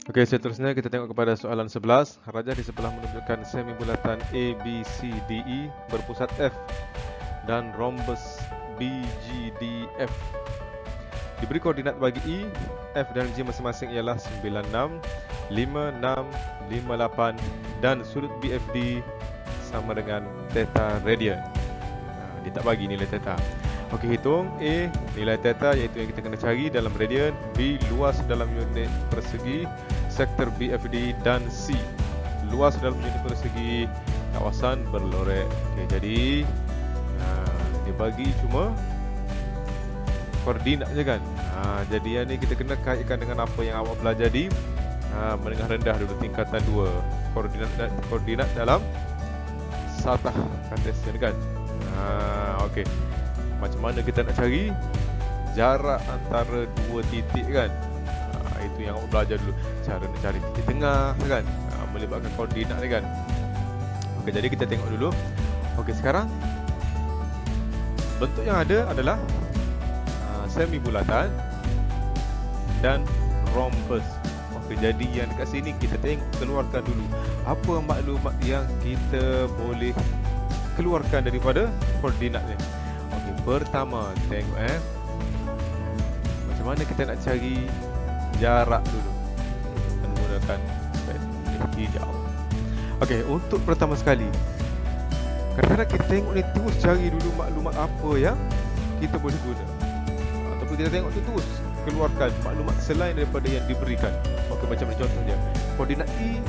Okey, seterusnya kita tengok kepada soalan 11. Rajah di sebelah menunjukkan semi bulatan ABCDE berpusat F dan rhombus BGDF. Diberi koordinat bagi E, F dan G masing-masing ialah 96, 56, 58 dan sudut BFD sama dengan theta radian. Dia tak bagi nilai theta. Okey, hitung A, nilai theta iaitu yang kita kena cari dalam radian, B, luas dalam unit persegi sektor BFD dan C, luas dalam unit persegi kawasan berlorek. Okey, jadi dia bagi cuma koordinat je kan. Jadi yang ni kita kena kaitkan dengan apa yang awak belajar di menengah rendah dulu tingkatan 2. Koordinat dalam satah Cartesian kan. Okey. Macam mana kita nak cari jarak antara dua titik kan? Itu yang awak belajar dulu. Cara nak cari titik tengah kan? Melibatkan koordinat ni kan. Okey, jadi kita tengok dulu. Okey, sekarang bentuk yang ada adalah semi bulatan dan rhombus. Okey, jadi yang dekat sini kita tengok keluarkan dulu apa maklumat yang kita boleh keluarkan daripada koordinat ni. Okey, pertama tengok macam mana kita nak cari jarak dulu menggunakan hijau. Okey, untuk pertama sekali kadang-kadang kita tengok ni terus cari dulu maklumat apa yang kita boleh guna. Ataupun kita tengok tu terus keluarkan maklumat selain daripada yang diberikan. Okey, macam ni contohnya. Koordinat E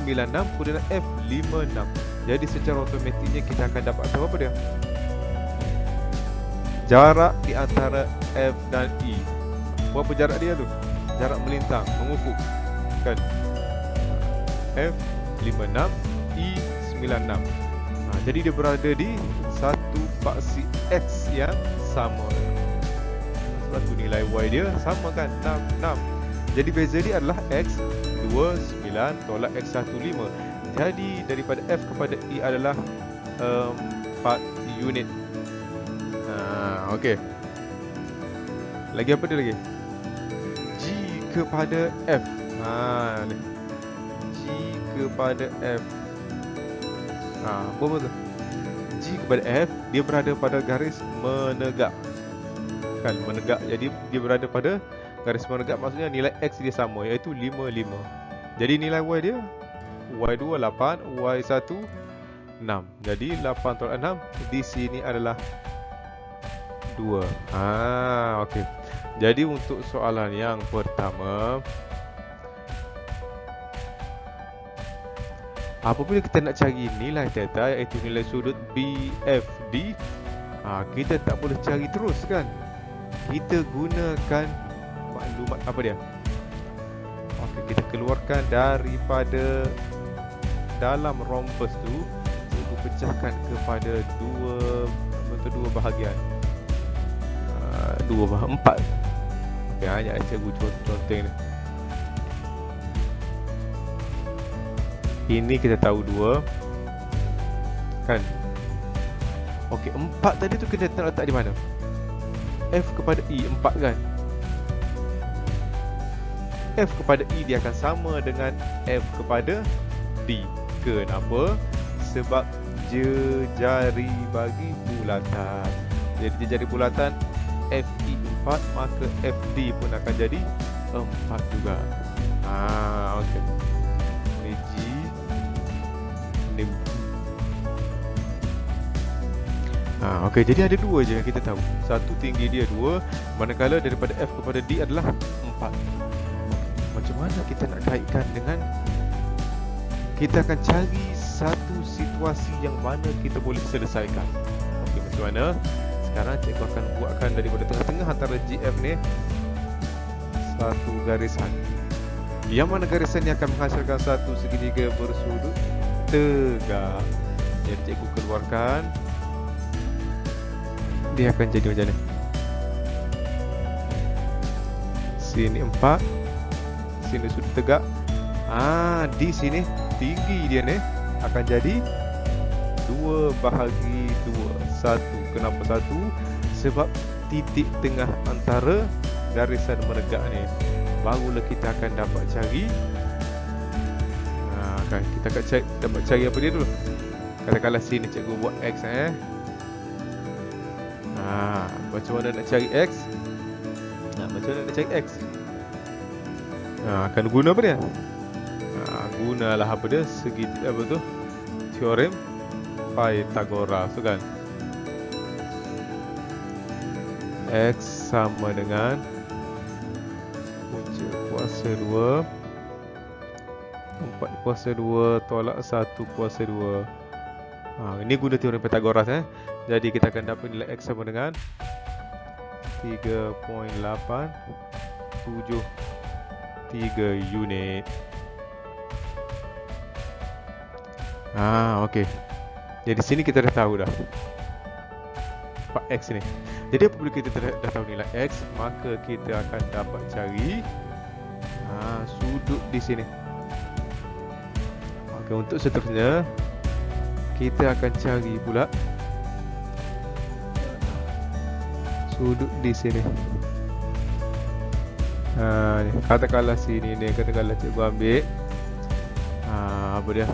96, koordinat F 56. Jadi secara automatiknya kita akan dapat tahu apa dia? Jarak di antara F dan E. Berapa jarak dia tu? Jarak melintang, mengufuk kan? F 56, E 96. Jadi dia berada di satu paksi X yang sama. Sebab tu nilai Y dia sama kan? 6. Jadi beza dia adalah X 29 tolak X 15. Jadi daripada F kepada E adalah 4 unit. Okey. Lagi apa dia lagi? G kepada F. Ni. G kepada F. Apa tu? G kepada F dia berada pada garis menegak. Kan menegak. Jadi dia berada pada garis menegak, maksudnya nilai X dia sama iaitu 55. Jadi nilai Y dia Y2 8, Y1 6. Jadi 8 tolak 6 di sini adalah 2. Okey. Jadi untuk soalan yang pertama, apabila kita nak cari nilai theta iaitu nilai sudut BFD, kita tak boleh cari terus kan? Kita gunakan maklumat apa dia? Okey, kita keluarkan daripada dalam rhombus tu, cikgu pecahkan kepada bentuk dua bahagian. 4. Okey, hanya cikgu contoh ni. Ini kita tahu 2 kan? Okey, 4 tadi tu kita letak di mana? F kepada E 4 kan? F kepada E dia akan sama dengan F kepada D. Kenapa? Sebab jejari bagi bulatan. Jadi jejari bulatan FE 4, maka FD pun akan jadi 4 juga. Okey. Ini G, ini B. Okey, jadi ada 2 je yang kita tahu. Satu tinggi dia 2, manakala daripada F kepada D adalah 4. Macam mana kita nak kaitkan dengan, kita akan cari satu situasi yang mana kita boleh selesaikan. Okey, macam mana? Sekarang cikgu akan buatkan daripada tengah-tengah antara GF ni satu garisan. Yang mana garisan ni akan menghasilkan satu segitiga bersudut tegak. Jadi cikgu keluarkan, dia akan jadi macam ni. Sini 4, sini sudut tegak. Di sini tinggi dia ni akan jadi 2 bahagi 2. 1. Kenapa 1? Sebab titik tengah antara garisan menegak ni barulah kita akan dapat cari kan, kita akan dapat cari apa dia dulu. Katakanlah sini cikgu buat X macam mana nak cari X? Macam mana nak cari X? Akan guna apa dia? Gunalah apa dia? Segi apa tu? Teorem Pythagoras tu kan. X sama dengan punca kuasa 2 4 kuasa 2 tolak 1 kuasa 2. Ini guna teorem Pythagoras Jadi kita akan dapat nilai X sama dengan 3.873 unit. Okey. Jadi sini kita dah tahu dah X ni. Jadi apabila kita dah tahu nilai X, maka kita akan dapat cari sudut di sini. Okey, untuk seterusnya kita akan cari pula sudut di sini. Katakanlah sini ni, katakanlah cikgu ambil apa dia?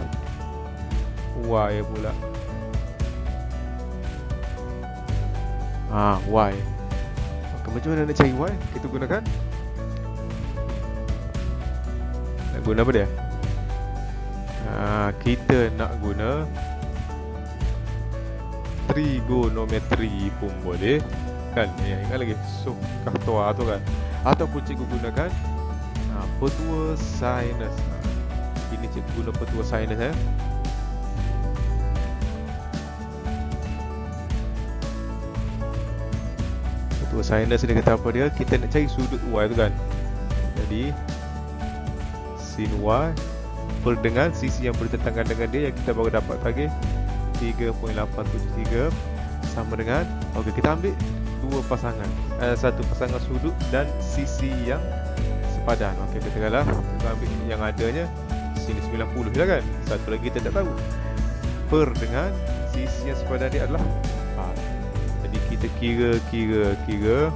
Y pula. Y. Okay, macam mana nak cari Y? Kita gunakan nak guna apa dia? Kita nak guna trigonometri pun boleh kan? Ingat lagi Sukartoa tu kan? Ataupun cikgu gunakan petua sinus. Ini cikgu guna petua sinus Petua sinus dia kata apa dia? Kita nak cari sudut Y tu kan? Jadi sin Y per dengan sisi yang bertentangan dengan dia yang kita baru dapat tadi 3.873 sama dengan, okey, kita ambil dua pasangan, satu pasangan sudut dan sisi yang sepadan. Okey, katakanlah kita ambil yang adanya sini 90 lah kan, satu lagi kita tak tahu, per dengan sisi yang sepadan dia adalah 4. Jadi kita kira,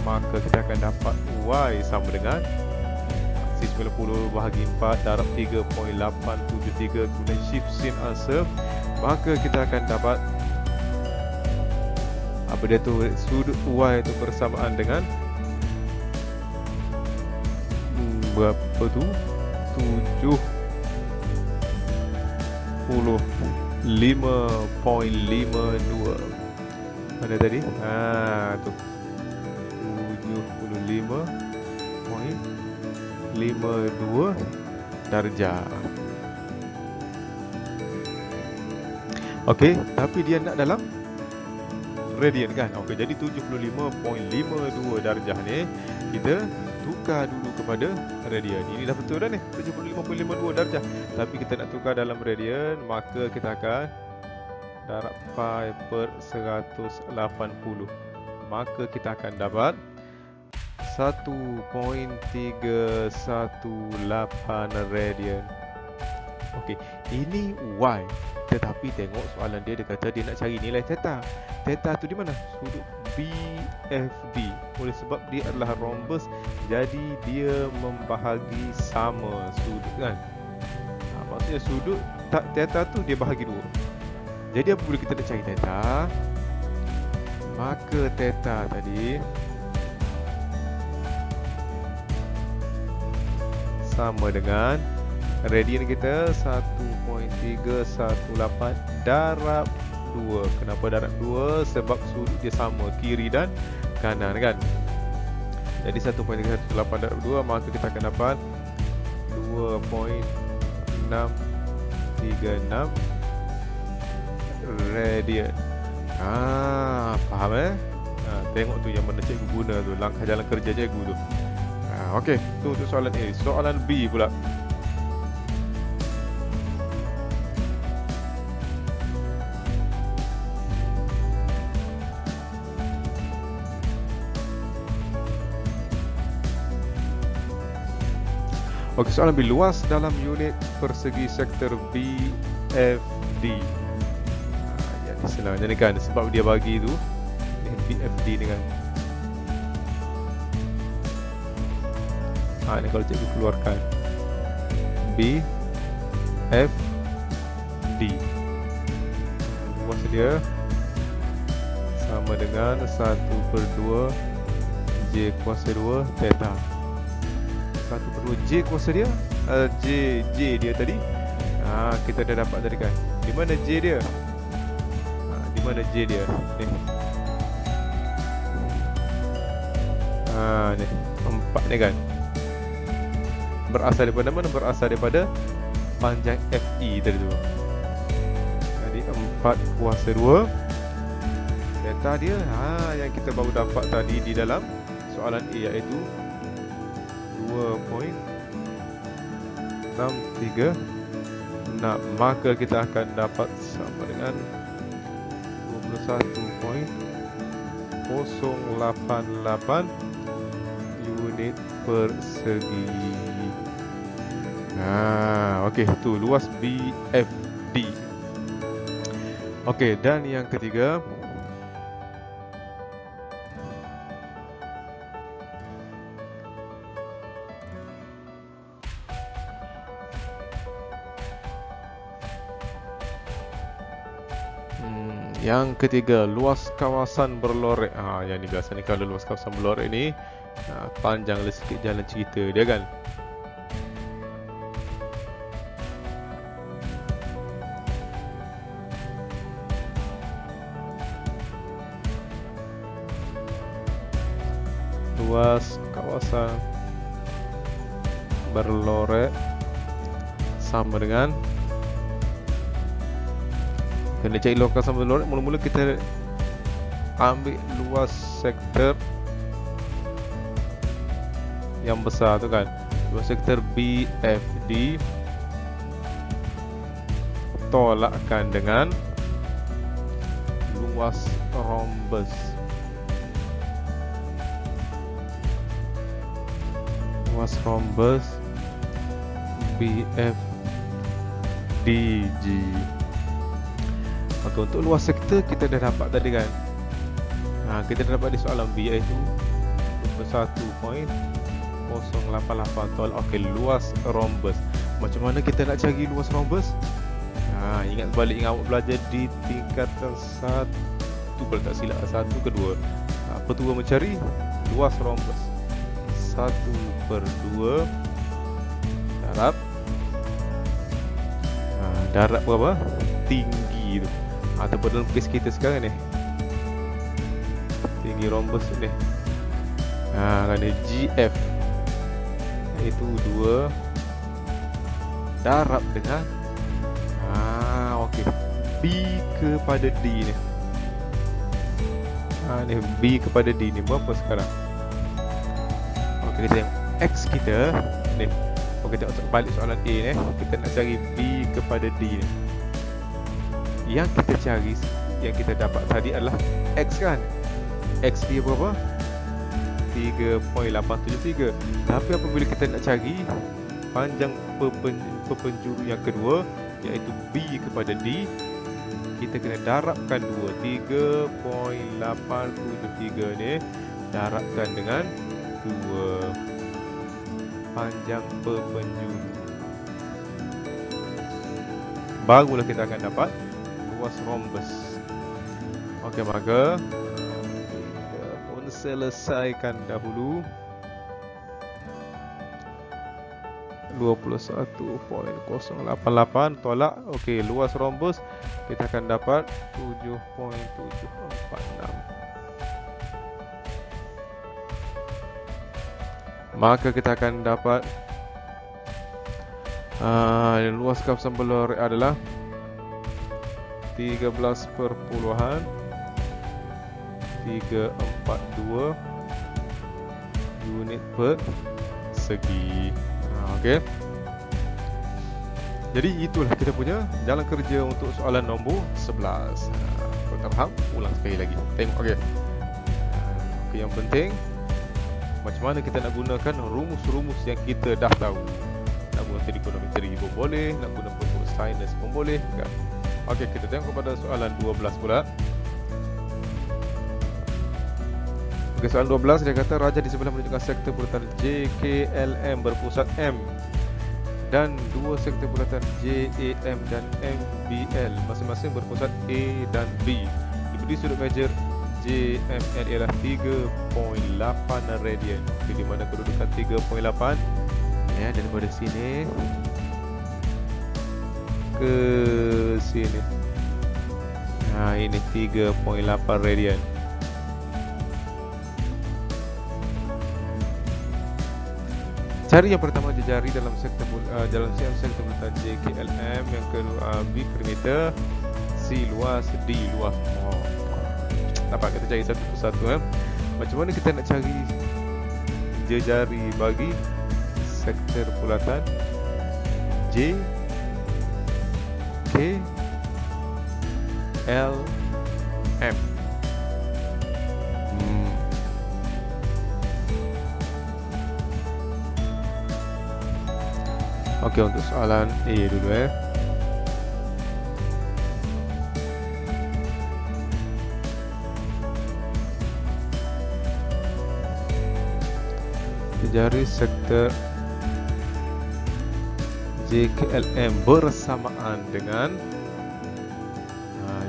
maka kita akan dapat Y sama dengan 90 bahagi 4 darab 3.873 guna shift sin answer. Maka kita akan dapat apa dia tu, sudut Y itu bersamaan dengan berapa tu, 75.52. Mana tadi? Tu 75.52 darjah. Okey, tapi dia nak dalam radian kan? Okey, jadi 75.52 darjah ni kita tukar dulu kepada radian. Ini dah betul dah ni, 75.52 darjah. Tapi kita nak tukar dalam radian, maka kita akan darab pi per 180. Maka kita akan dapat 1.318 radian. Okey, ini Y. Tetapi tengok soalan dia kata dia nak cari nilai theta. Theta tu di mana? Sudut BFD. Oleh sebab dia adalah rhombus, jadi dia membahagi sama sudut kan. Maksudnya sudut theta tu dia bahagi dua. Jadi apabila kita nak cari theta, maka theta tadi sama dengan radian kita 1.318 darab 2. Kenapa darab 2? Sebab sudut dia sama kiri dan kanan kan. Jadi 1.318 darab 2, maka kita akan dapat 2.636 radian. Faham tengok tu yang mana cikgu guna tu, langkah jalan kerja cikgu tu. Okey, tu untuk soalan A. Soalan B pula. Okey, soalan B. Luas dalam unit persegi sektor BFD. Yang diselangnya ni kan, sebab dia bagi tu BFD ni kan. Ini kalau cikgu keluarkan B, F, D. Luas dia sama dengan 1/2 J kuasa 2 theta. 1/2 J kuasa dia, J dia tadi. Kita dah dapat tadi kan. Di mana J dia? Di mana J dia? Ni. Ni 4 ni kan. Berasal daripada mana? Berasal daripada panjang FE tadi tu. Jadi 4 kuasa 2 theta dia yang kita baru dapat tadi di dalam soalan A, iaitu 2.636. Maka kita akan dapat sama dengan 21.088 unit persegi. Okey, tu luas BFD. Okey, dan yang ketiga, luas kawasan berlorek. Yang ni biasa ni, kalau luas kawasan berlorek ni panjang lah sikit jalan cerita dia kan. Luas kawasan berlorek sama dengan, kena cari luas kawasan berlorek. Mula-mula kita ambil luas sektor yang besar tu kan, luas sektor BFD tolakkan dengan luas rhombus. Luas rhombus BFDG. Maka untuk luas sektor kita dah dapat tadi kan. Kita dah dapat di soalan B, iaitu 21.088 tolak. Okey, luas rhombus. Macam mana kita nak cari luas rhombus? Ingat balik yang awak belajar di tingkatan 1, kalau tak silap 1 ke 2. Apa tu mencari luas rhombus? 1/2 darab darab berapa? Tinggi tu. Ataupun dalam kes kita sekarang ni, tinggi rhombus ni. Kan GF itu 2 darab dengan okey, B kepada D ni. Ni B kepada D ni berapa sekarang? Okey, kita tengok X kita ni. Kita tengok balik soalan A ni. Kita nak cari B kepada D ni. Yang kita cari, yang kita dapat tadi adalah X kan. X dia berapa? 3.873. Tapi apabila kita nak cari panjang perpenjuru yang kedua, iaitu B kepada D, kita kena darabkan 2. 3.873 ni darabkan dengan 2 panjang perpenjuru, barulah kita akan dapat luas rhombus. Okey, maka kita pun selesaikan dahulu 21.088 tolak. Okey, luas rhombus kita akan dapat 7.746. Maka kita akan dapat luas kawasan berlorek adalah 13.342 unit persegi. Okey. Jadi itulah kita punya jalan kerja untuk soalan nombor 11. Kalau tak faham, ulang sekali lagi. Tengok. Okey. Okey, yang penting macam mana kita nak gunakan rumus-rumus yang kita dah tahu. Nak guna trigonometri pun boleh, nak guna rumus sinus pun boleh kan? Okey, kita tengok kepada soalan 12 pula. Okey, Okey, soalan 12 dia kata raja di sebelah menunjukkan sektor bulatan JKLM berpusat M dan dua sektor bulatan JAM dan MBL masing-masing berpusat A dan B. Diberi sudut meja JML ialah 3.8 radian. Di mana kedudukan 3.8 ya, daripada sini ke sini. Nah, ini 3.8 radian. Cari yang pertama jejari dalam sektor dalam sektor bulatan JKLM, yang kedua B perimeter, C luas, D luas. Oh, nampak, kita cari satu persatu Macam mana kita nak cari jejari bagi sektor bulatan J K L M? Okey, untuk soalan A dulu Jejari sektor JKLM bersamaan dengan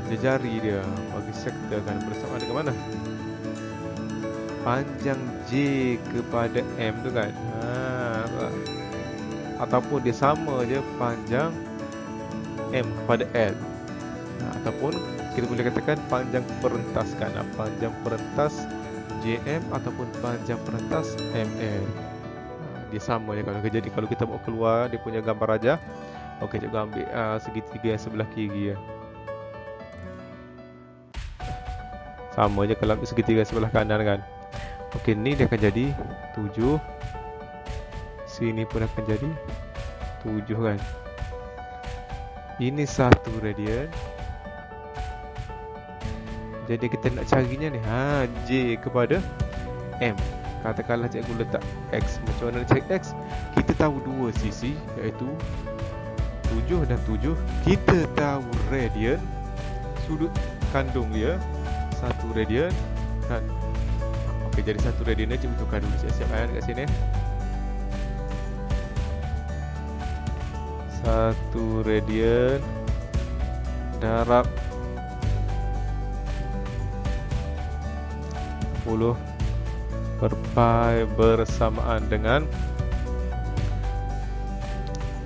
jejari dia bagi sektor kan bersamaan dengan mana? Panjang J kepada M tu kan. Ataupun dia sama je panjang M kepada L. Ataupun kita boleh katakan panjang perentas kan. Panjang perentas JM ataupun panjang perentas ML. Dia sama je kalau jadi kalau kita bawa keluar dia punya gambar raja. Okey, cikgu ambil segitiga yang sebelah kiri sama je kalau ambil segitiga sebelah kanan kan. Okey, ni dia akan jadi 7. Sini pun akan jadi 7 kan. Ini 1 radian. Jadi kita nak carinya ni J kepada M. Katakanlah cikgu letak X. Macam mana nak cari X? Kita tahu dua sisi, iaitu 7 dan 7. Kita tahu radian, sudut kandung dia 1 radian kan. Okey, jadi 1 radian ni cikgu tukar dulu siap-siap kat sini. 1 radian darab 10 per pi bersamaan dengan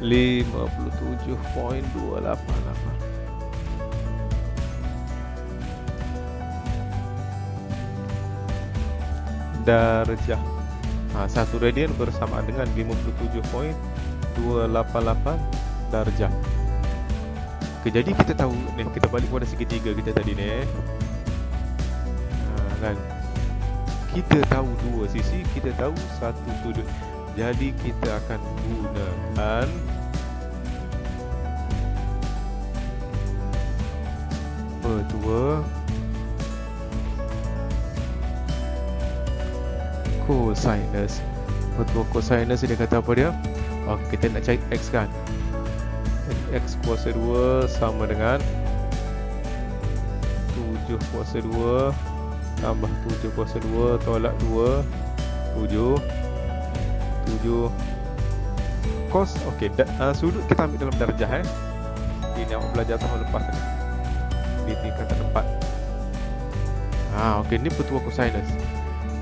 57.288 darjah. 1 radian bersamaan dengan 57.288 darjah. Okay, jadi kita tahu ni, kita balik kepada segitiga kita tadi ni kan. Kita tahu dua sisi, kita tahu satu sudut. Jadi kita akan gunakan petua cosinus. Petua cosinus dia kata apa dia? Kita nak cari X kan. X kuasa 2 sama dengan 7 kuasa 2 tambah 7 kuasa 2 tolak 2 7 cos. Okey, sudut kita ambil dalam darjah Ini awak belajar tahun lepas ni di tingkatan 4. Okey, ni petua cosinus.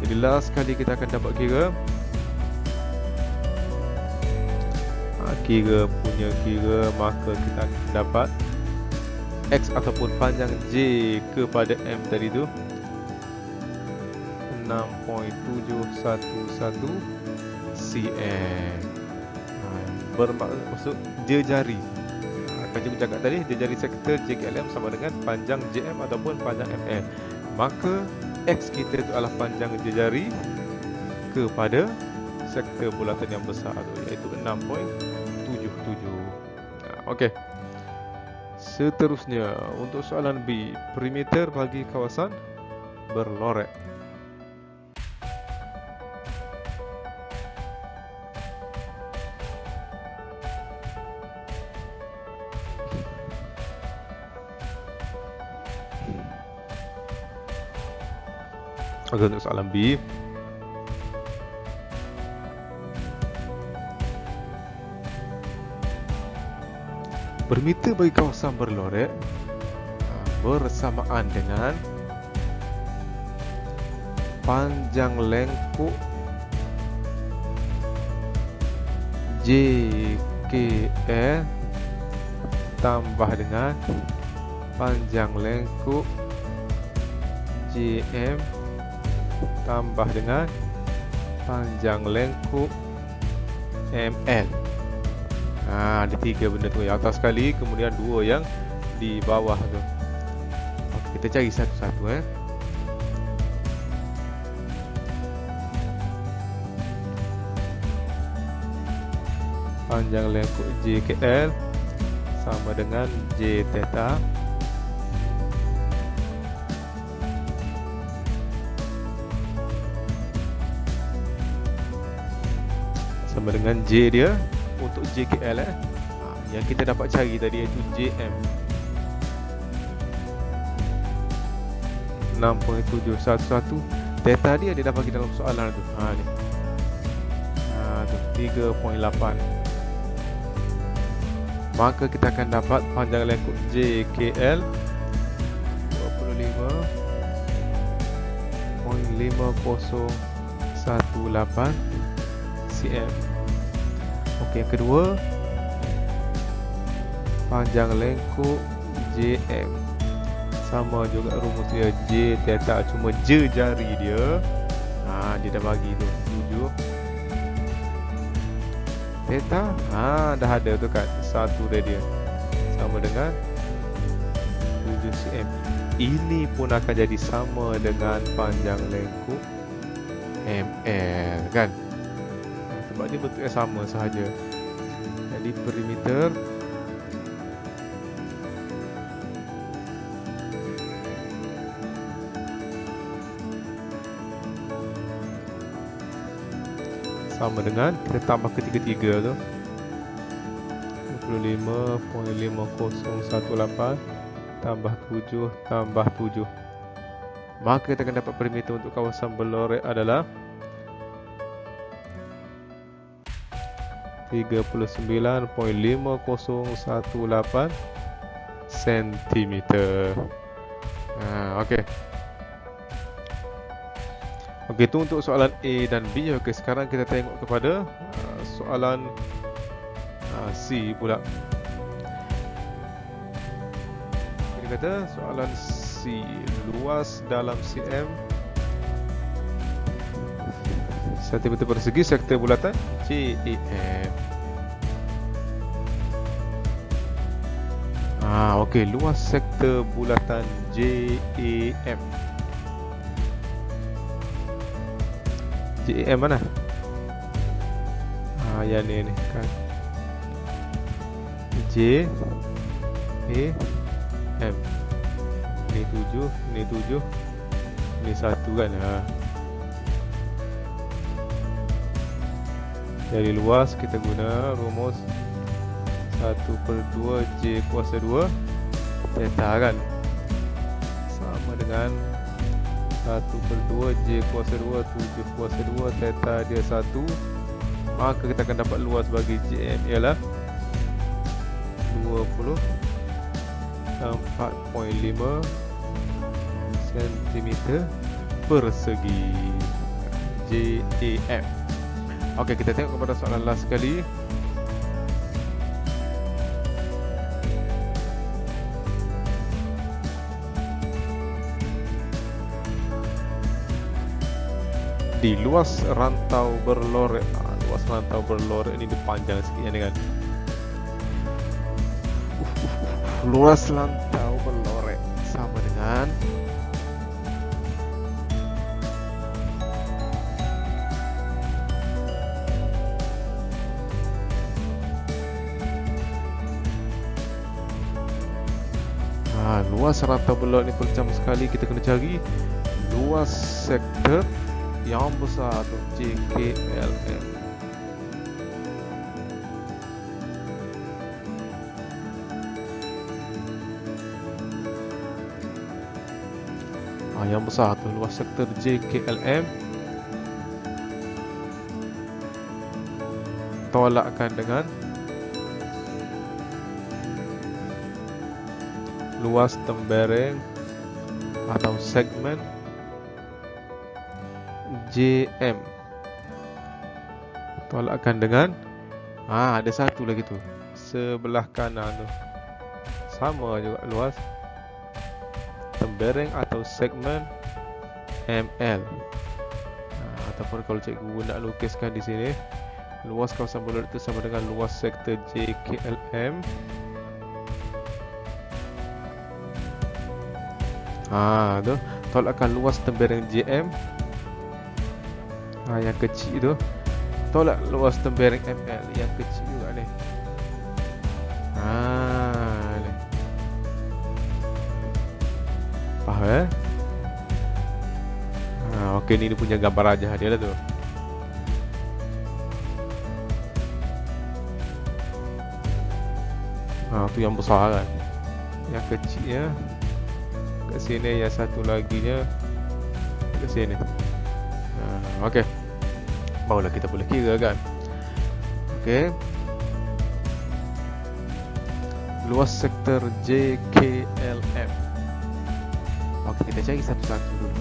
Jadi last kali kita akan dapat kira kira, maka kita akan dapat X ataupun panjang J kepada M tadi tu 6.711 cm. Bermaksud jejari. Kan cikgu cakap tadi jejari sektor JKLM sama dengan panjang JM ataupun panjang ML. Maka X kita itu adalah panjang jejari kepada sektor bulatan yang besar tu, iaitu 6.77. Okey. Seterusnya untuk soalan B, perimeter bagi kawasan berlorek. Oke, untuk soalan B. Perimeter bagi kawasan berlorek bersamaan dengan panjang lengkuk JKL tambah dengan panjang lengkuk JM tambah dengan panjang lengkuk ML. Ada 3 benda tu, yang atas sekali, kemudian 2 yang di bawah tu. Okey, kita cari satu-satu. Panjang lengkuk JKL sama dengan J theta sama dengan J dia untuk JKL yang kita dapat cari tadi, iaitu JM 6.711. Theta dia ada bagi dalam soalan tu. Ni. Tu 3.8. Maka kita akan dapat panjang lengkuk JKL 25.5018 cm. Okey, yang kedua, panjang lengkuk JM sama juga rumus dia, J theta, cuma J jari dia. Dia dah bagi tu 7 theta. Dah ada tu kan, satu radian sama dengan 7 cm. Ini pun akan jadi sama dengan panjang lengkuk ML kan, sebab dia bentuknya sama sahaja. Jadi perimeter sama dengan, kita tambah ketiga-tiga tu 25.5018 tambah 7 tambah 7. Maka kita akan dapat perimeter untuk kawasan berlorek adalah 39.5018 cm. Okey. Okey, itu untuk soalan A dan B. Okey, sekarang kita tengok kepada soalan C pula. Dia kata soalan C, luas dalam cm sentimeter persegi sektor bulatan JEM. Okey, luas sektor bulatan JEM. JEM mana? Yang ni kan. JEM. Ini 7, ini 7, ini 1 kan. Dari luas kita guna rumus 1/2 J kuasa 2 theta kan, sama dengan 1/2 J kuasa 2 7 kuasa 2 theta dia 1. Maka kita akan dapat luas bagi JM ialah 24.5 cm persegi JEM. Okey, kita tengok kepada soalan last sekali. Di luas rantau berlorek. Luas rantau berlorek ini panjang sikit ni kan. Luas rantau berlorek sama dengan luas rantau berlorek ni percam sekali. Kita kena cari luas sektor yang besar tu, JKLM. Yang besar tu luas sektor JKLM tolakkan dengan luas tembereng atau segmen JM tolakkan dengan ada satu lagi tu sebelah kanan tu sama juga luas tembereng atau segmen ML. Ataupun kalau cikgu nak lukiskan di sini, luas kawasan bulat itu sama dengan luas sektor JKLM. Tu tolakkan luas tembereng JM. Yang kecil tu tolak luas tembereng ML yang kecil juga ni. Ni. Faham okey, ni dia punya gambar rajah dia lah tu. Tu yang besar kan. Yang kecilnya kat sini, yang satu lagi nya kat sini. Okey. Barulah kita boleh kira kan. Okey. Luas sektor JKLM. Okey, kita cari satu-satu dulu.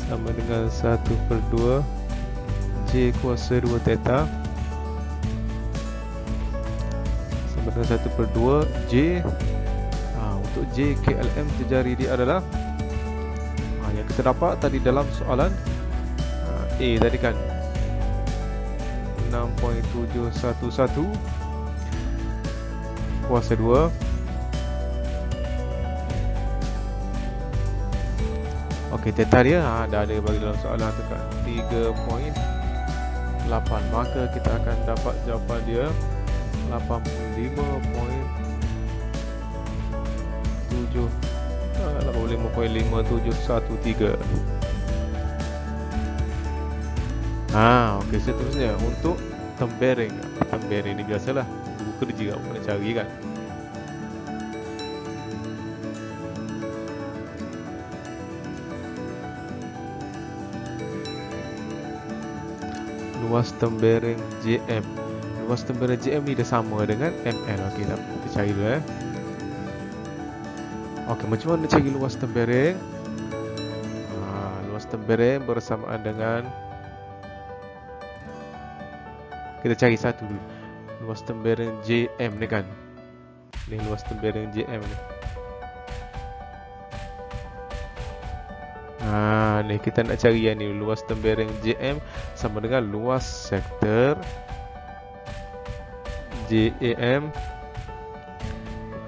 Sama dengan 1/2 J kuasa 2 theta sama dengan 1/2 J. Untuk JKLM terjari dia adalah yang kita dapat tadi dalam soalan A tadi kan 6.711 kuasa 2 Okey, theta dia dah ada bagi dalam soalan tekan 3.8. Maka kita akan dapat jawapan dia 85.5713. Okey, seterusnya untuk tembereng. Tembereng ni biasalah guru kerja awak nak cari kan. Luas tembereng JM. Luas tembereng JM ni dah sama dengan ML. Okey, kita cari dulu Okey, macam mana nak cari luas tembereng? Luas tembereng bersamaan dengan, kita cari satu dulu. Luas tembereng JM ni kan. Ni luas tembereng JM ni. Ni kita nak cari yang ni. Luas tembereng JM sama dengan luas sektor JAM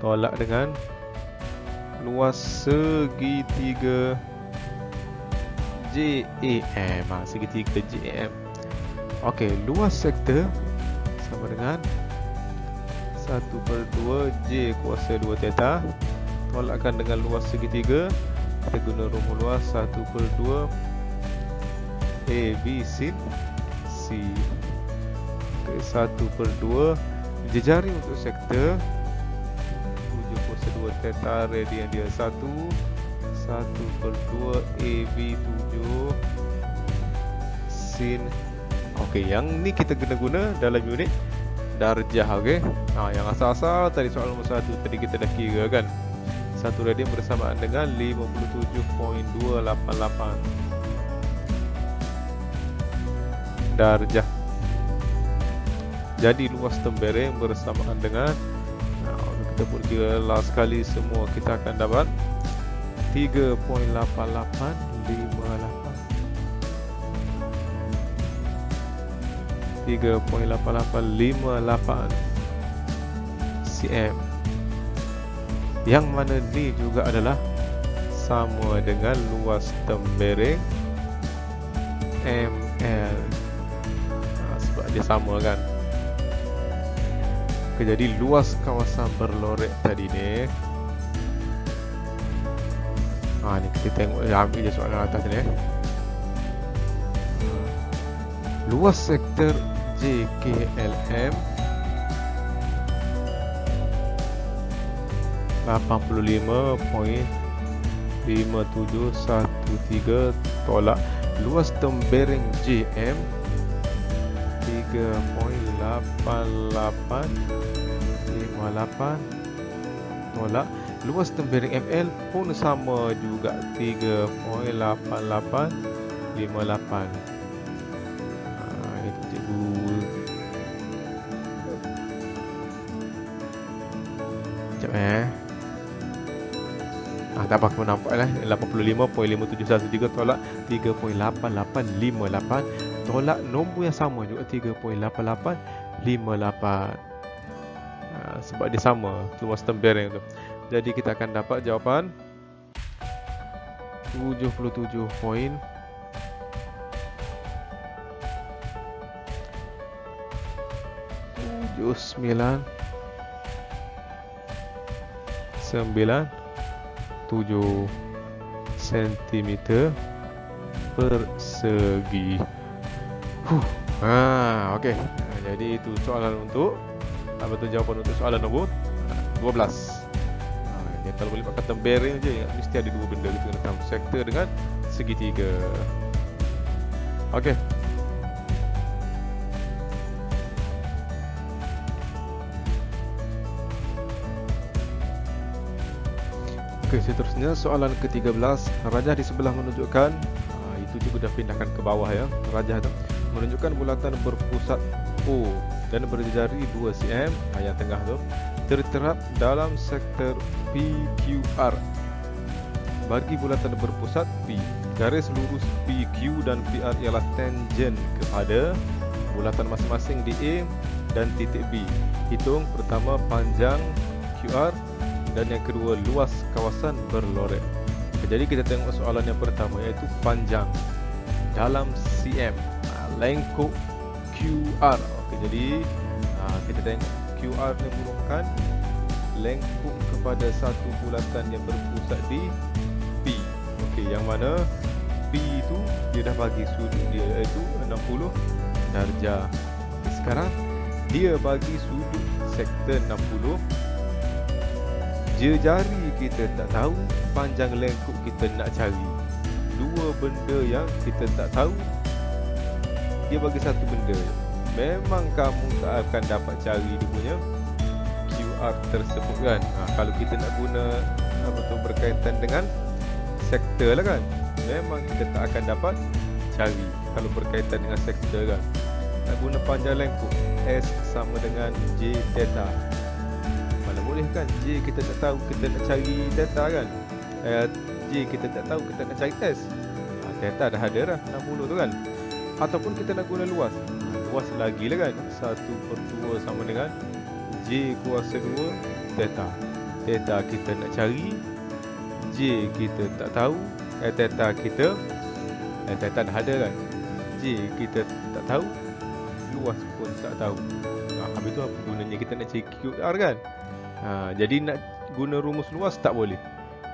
tolak dengan luas segitiga JAM. Segitiga JAM. Okey, luas sektor sama dengan 1/2 J kuasa 2 theta tolakkan dengan luas segitiga. Kita guna rumus luas 1/2 AB sin C. Okey, 1/2 jejari untuk sektor 7 kuasa 2 theta radian dia 1/2 AB 7 sin. Okey, yang ni kita guna dalam unit darjah. Okey. Yang asal-asal tadi soalan nombor 1 tadi kita dah kira kan. 1 radian bersamaan dengan 57.288 darjah. Jadi luas tembereng bersamaan dengan, kita pun kira last kali semua, kita akan dapat 3.8858 cm. Yang mana ni juga adalah sama dengan luas tembereng ML. Sebab dia sama kan. Jadi luas kawasan berlorek tadi ni Ni kita tengok, ambil je soalan atas ni. Luas sektor JKLM 85.5713 tolak luas tembereng JM 3.8858 tolak luas tembereng ML pun sama juga 3.8858. Itu cikgu. Sekejap tak apa, aku nampak lah. 85.5713 tolak 3.8858 tolak nombor yang sama juga 3.8858. Sebab dia sama luas tembereng tu. Jadi kita akan dapat jawapan 77.79 cm persegi. Okey. Jadi itu soalan untuk jawapan untuk soalan nombor 12. Kalau boleh pakai tembereng je, mesti ada dua benda kita kena tahu, sektor dengan segitiga. Okey. Okey, seterusnya soalan ke-13. Rajah di sebelah menunjukkan, itu juga dah pindahkan ke bawah ya. Rajah tu menunjukkan bulatan berpusat O dan berjari 2 cm, yang tengah tu, terterap dalam sektor PQR. Bagi bulatan berpusat P, garis lurus PQ dan PR ialah tangen kepada bulatan masing-masing di A dan titik B. Hitung pertama panjang QR dan yang kedua luas kawasan berlorek. Jadi kita tengok soalan yang pertama, iaitu panjang dalam cm, lengkuk QR. Okey, jadi kita tengok QR ni merupakan lengkuk kepada satu bulatan yang berpusat di P. Okey, yang mana P itu dia dah bagi sudut dia iaitu 60 darjah. Okay, sekarang dia bagi sudut sektor 60. Jari kita tak tahu, panjang lengkuk kita nak cari. Dua benda yang kita tak tahu, dia bagi satu benda. Memang kamu tak akan dapat cari dia punya QR tersebut kan. Kalau kita nak guna berkaitan dengan sektor lah kan, memang kita tak akan dapat cari kalau berkaitan dengan sektor kan. Nak guna panjang lengkuk, S sama dengan J theta. Mana boleh kan, J kita tak tahu, kita nak cari theta kan. J kita tak tahu, kita nak cari S. Theta dah ada dah, 60 tu kan. Ataupun kita nak guna luas, luas lagi lah kan, 1/2 sama dengan J kuasa 2 theta. Theta kita nak cari, J kita tak tahu, theta kita theta dah ada kan, J kita tak tahu, luas pun tak tahu. Habis tu apa gunanya kita nak cari QR kan. Jadi nak guna rumus luas tak boleh,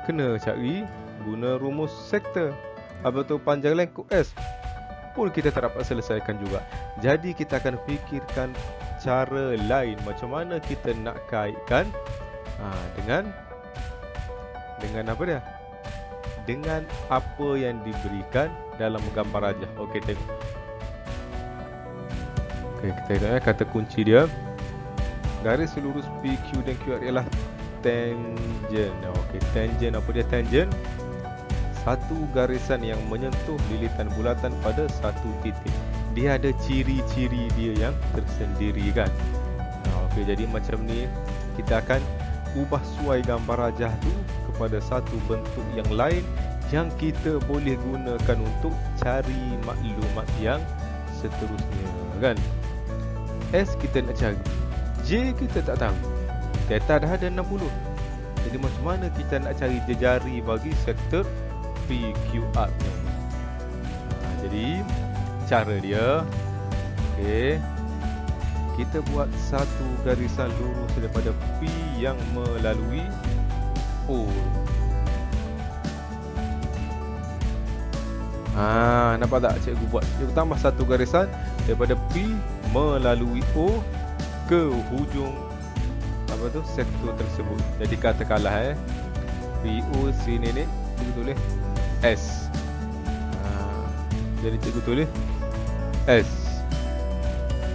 kena cari guna rumus sektor. Habis tu panjang lengkuk S pun kita tak dapat selesaikan juga. Jadi kita akan fikirkan cara lain macam mana kita nak kaitkan dengan apa dia? Dengan apa yang diberikan dalam gambar rajah. Okey, tengok. Okey, kita tengok kata kunci dia. Garis lurus PQ dan QR ialah tangen. Okey, tangen, apa dia tangen? Satu garisan yang menyentuh lilitan bulatan pada satu titik. Dia ada ciri-ciri dia yang tersendiri kan. Okey, jadi macam ni kita akan ubah suai gambar rajah tu kepada satu bentuk yang lain yang kita boleh gunakan untuk cari maklumat yang seterusnya kan. S kita nak cari, J kita tak tahu, theta dah ada 60. Jadi macam mana kita nak cari jejari bagi sektor PQR ni? Jadi cara dia, okey, kita buat satu garisan lurus daripada P yang melalui O. Nampak tak cikgu buat? Cikgu tambah satu garisan daripada P melalui O ke hujung sektor tersebut. Jadi katakanlah PO sini ni cikgu tulis S. Jadi cikgu tulis S.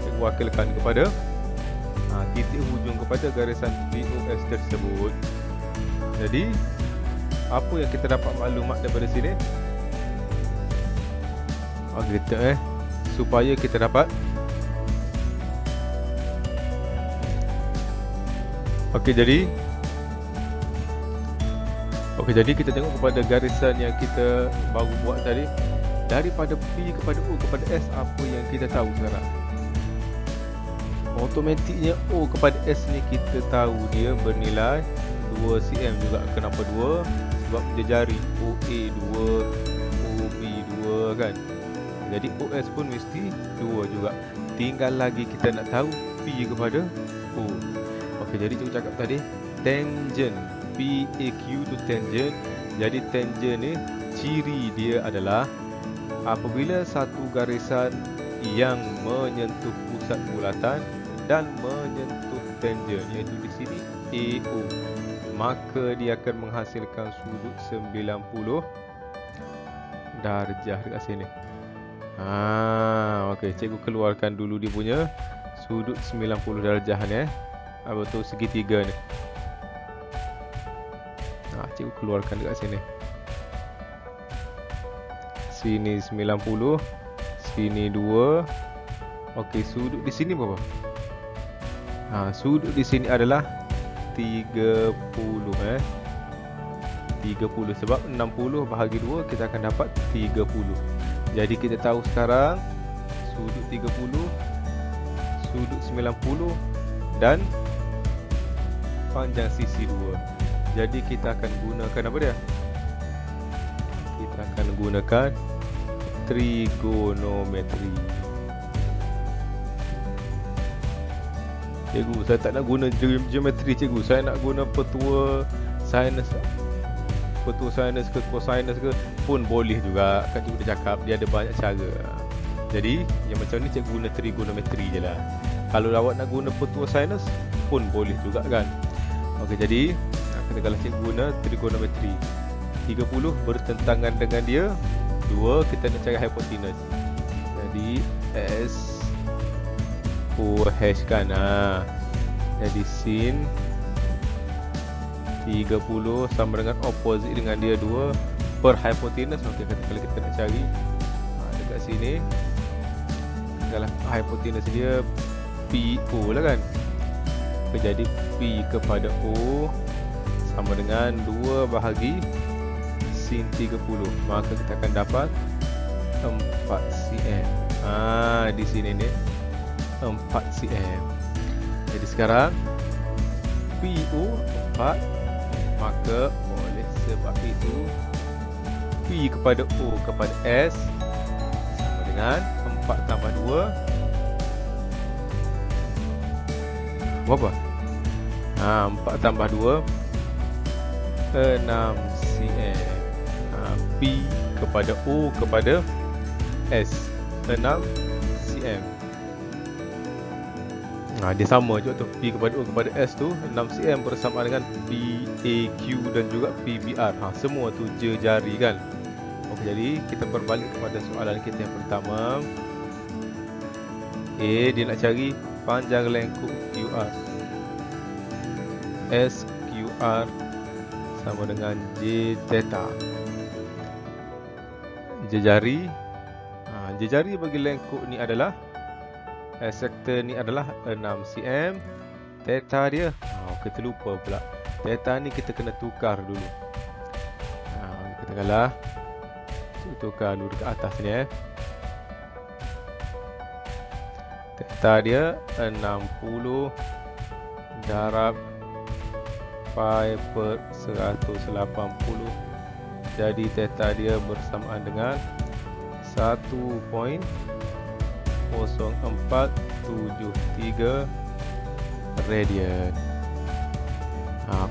Cikgu wakilkan kepada titik hujung kepada garisan POS tersebut. Jadi apa yang kita dapat maklumat daripada sini? Kita supaya kita dapat jadi kita tengok kepada garisan yang kita baru buat tadi. Daripada P kepada O kepada S, apa yang kita tahu sekarang? Automatiknya O kepada S ni kita tahu dia bernilai 2 cm juga. Kenapa 2? Sebab jejari OA 2, OB 2 kan. Jadi OS pun mesti 2 juga. Tinggal lagi kita nak tahu P kepada O. Jadi cikgu cakap tadi tangent, PAQ tu tangent. Jadi tangent ni ciri dia adalah apabila satu garisan yang menyentuh pusat bulatan dan menyentuh tangent, iaitu di sini AO, maka dia akan menghasilkan sudut 90 darjah dekat sini. Cikgu keluarkan dulu dia punya sudut 90 darjah ni. Betul, segitiga ni. Cikgu keluarkan dekat sini. Sini 90, sini 2. Sudut di sini berapa? Sudut di sini adalah 30 30 sebab 60 bahagi 2 kita akan dapat 30. Jadi kita tahu sekarang sudut 30, sudut 90 dan panjang sisi 2. Jadi kita akan gunakan apa dia? Kita akan gunakan trigonometri. Cikgu, saya tak nak guna geometri cikgu. Saya nak guna petua sinus. Petua sinus ke cosinus ke pun boleh juga. Kan cikgu dah cakap dia ada banyak cara. Jadi yang macam ni cikgu guna trigonometri je lah. Kalau awak nak guna petua sinus pun boleh juga kan. Jadi kalau cikgu guna trigonometri, 30 bertentangan dengan dia 2, kita nak cari hipotenus. Jadi S OH kan. Jadi sin 30 sama dengan opposite dengan dia 2 per hipotenus. Kalau kita nak cari dekat sini, kalau hipotenus dia PO lah kan. Jadi P kepada O sama dengan 2 bahagi sin 30. Maka kita akan dapat 4 cm. Di sini ni 4 cm. Jadi sekarang PO 4, maka oleh sebab itu P kepada O kepada S sama dengan 4 tambah 2 berapa? 4 tambah 2 6 cm. P kepada O kepada S 6 cm. Dia sama juga tu. P kepada O kepada S tu 6 cm bersamaan dengan PAQ dan juga PBR. Semua tu jari kan. Jadi kita berbalik kepada soalan kita yang pertama. Dia nak cari panjang lengkung QR. SQR sama dengan J theta. Jejari bagi lengkung ni adalah sektor ni adalah 6 cm. Theta dia kita lupa pula. Theta ni kita kena tukar dulu. Katakanlah tukar dulu dekat atas ni Theta dia 60 darab pi per 180. Jadi theta dia bersamaan dengan 1.0473 radian.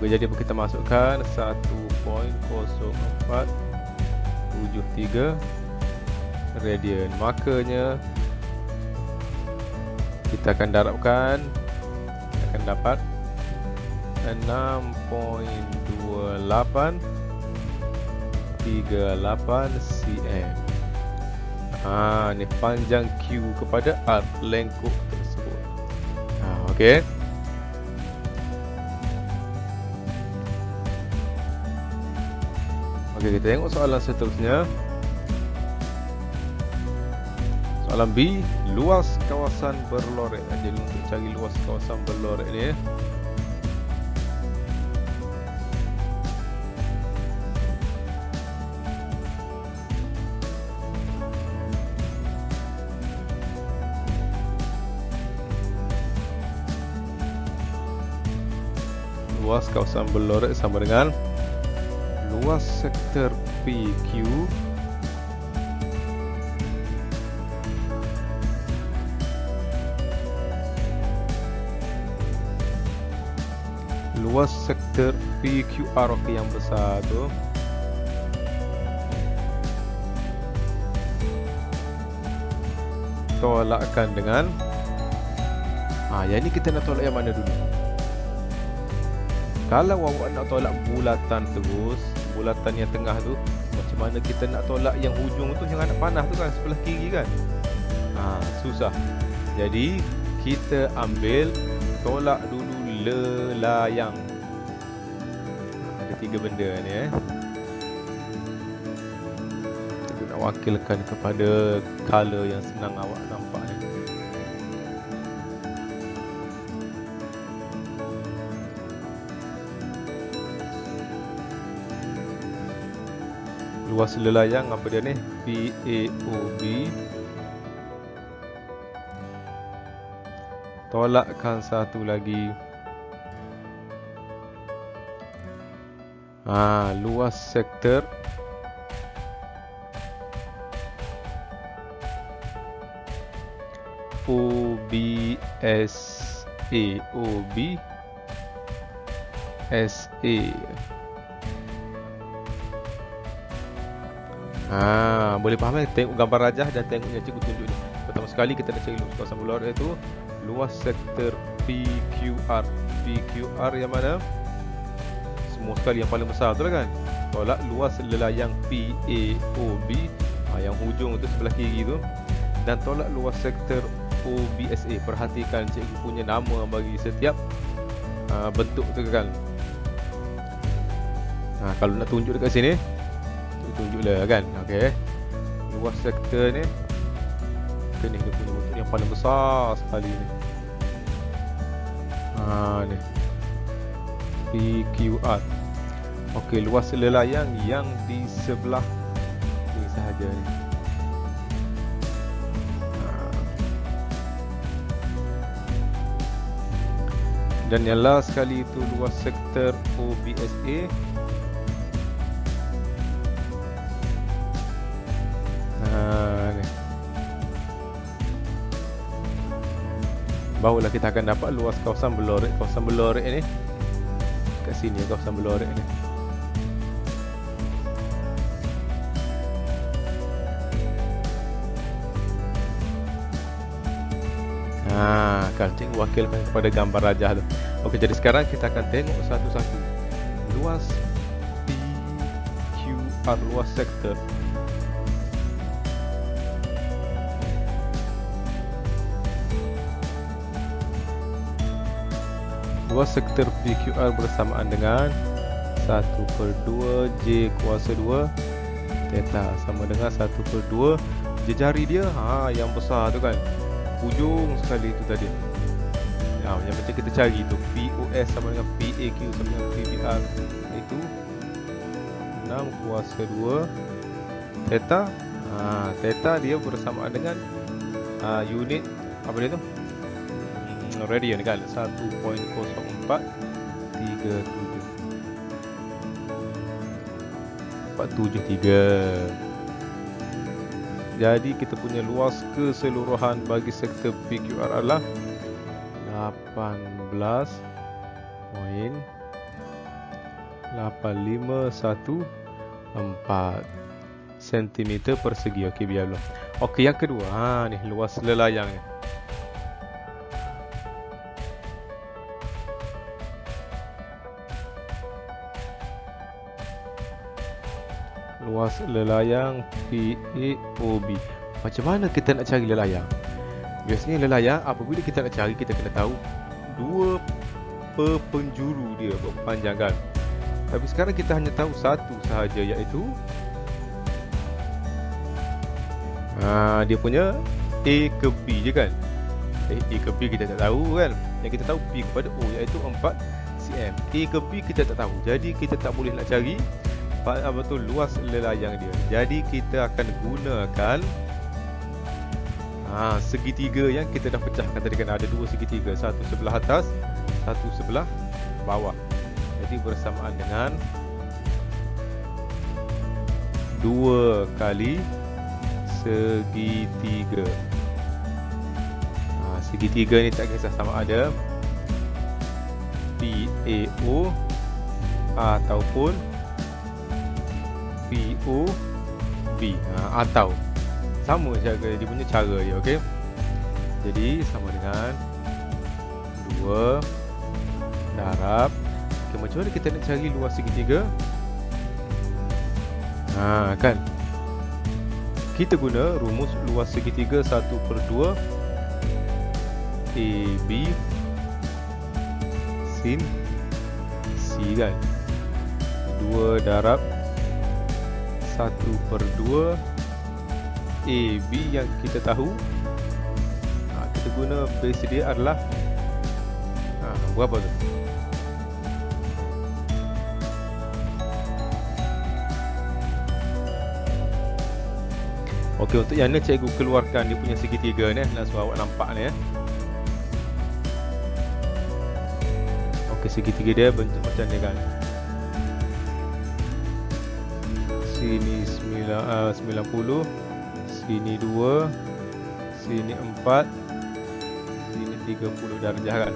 Jadi kita masukkan 1.0473 radian. Makanya kita akan darabkan, akan dapat 6.2838 cm. Ni panjang Q kepada R lengkuk tersebut. Okey. Okey, kita tengok soalan seterusnya. Soalan B, luas kawasan berlorek. Jadi untuk cari luas kawasan berlorek ni, luas kawasan berlorek sama dengan luas sektor PQ luas sektor PQR yang besar tu tolakkan dengan yang ni kita nak tolak yang mana dulu? Kalau awak nak tolak bulatan terus, bulatan yang tengah tu, macam mana kita nak tolak yang hujung tu, yang anak panah tu kan, sebelah kiri kan? Susah. Jadi kita ambil tolak dulu lelayang. Ada 3 benda ni Kita nak wakilkan kepada color yang senang awak nampak ni. Luas lelayang apa dia ni? PAOB. Tolakkan satu lagi. Luas sektor OBSA. OBSA. Boleh faham kan? Tengok gambar rajah dan tengok yang cikgu tunjuk ni. Pertama sekali kita nak cari luas kawasan berlorek iaitu luas sektor PQR. PQR yang mana? Semua sekali yang paling besar tu lah kan. Tolak luas lelayang PAOB, yang hujung tu sebelah kiri tu, dan tolak luas sektor OBSA. Perhatikan cikgu punya nama bagi setiap bentuk tu kan. Kalau nak tunjuk dekat sini, tunjuklah kan. Okey. Luas sektor ni, ni dia punya bentuk yang paling besar sekali ni. Ni PQR. Okey, luas lelayang yang di sebelah ni sahaja ni. Dan yang last sekali itu luas sektor OBSA. Ni. Barulah kita akan dapat luas kawasan berlorek. Kawasan berlorek ni kat sini, kawasan berlorek ni. Kan cikgu wakilkan kepada gambar rajah tu. Okey, jadi sekarang kita akan tengok satu-satu. Luas PQR, luas sektor. Luas sektor PQR bersamaan dengan 1/2 J kuasa 2 theta sama dengan 1/2 jari dia, yang besar tu kan, ujung sekali tu tadi. Yang macam kita cari tu, POS sama dengan PAQ sama dengan PBR, itu 6 kuasa 2 theta. Theta dia bersamaan dengan unit apa dia tu? Radian kan, 1.0437. Jadi kita punya luas keseluruhan bagi sektor PQR adalah 18.8514 sentimeter persegi. Okey, biar dulu. Okey, yang kedua, ni luas lelayang ni. Luas lelayang PAOB. Macam mana kita nak cari lelayang? Biasanya lelayang, apabila kita nak cari, kita kena tahu dua penjuru dia berapa panjang kan. Tapi sekarang kita hanya tahu satu sahaja, iaitu dia punya A ke B je kan. A ke B kita tak tahu kan. Yang kita tahu P kepada O, iaitu 4 cm. A ke B kita tak tahu. Jadi kita tak boleh nak cari apa tu luas lelayang dia. Jadi kita akan gunakan segitiga yang kita dah pecahkan tadi kan. Ada dua segitiga, satu sebelah atas, satu sebelah bawah. Jadi bersamaan dengan 2 kali segitiga. Segitiga ni tak kisah sama ada PAO ataupun POB, atau sama saja dia punya cara dia. Okey, jadi sama dengan 2 darab. Okay, macam mana kita nak cari luas segitiga? Kan kita guna rumus luas segitiga 1/2 AB sin C kan. 2 darab 1/2 AB yang kita tahu. Kita guna base dia adalah berapa tu? Okey, untuk yang ni cikgu keluarkan dia punya segitiga ni, langsung awak nampak ni. Okey, segitiga dia bentuk macam ni kan. Sini 90, sini 2, sini 4, sini 30 darjah kan.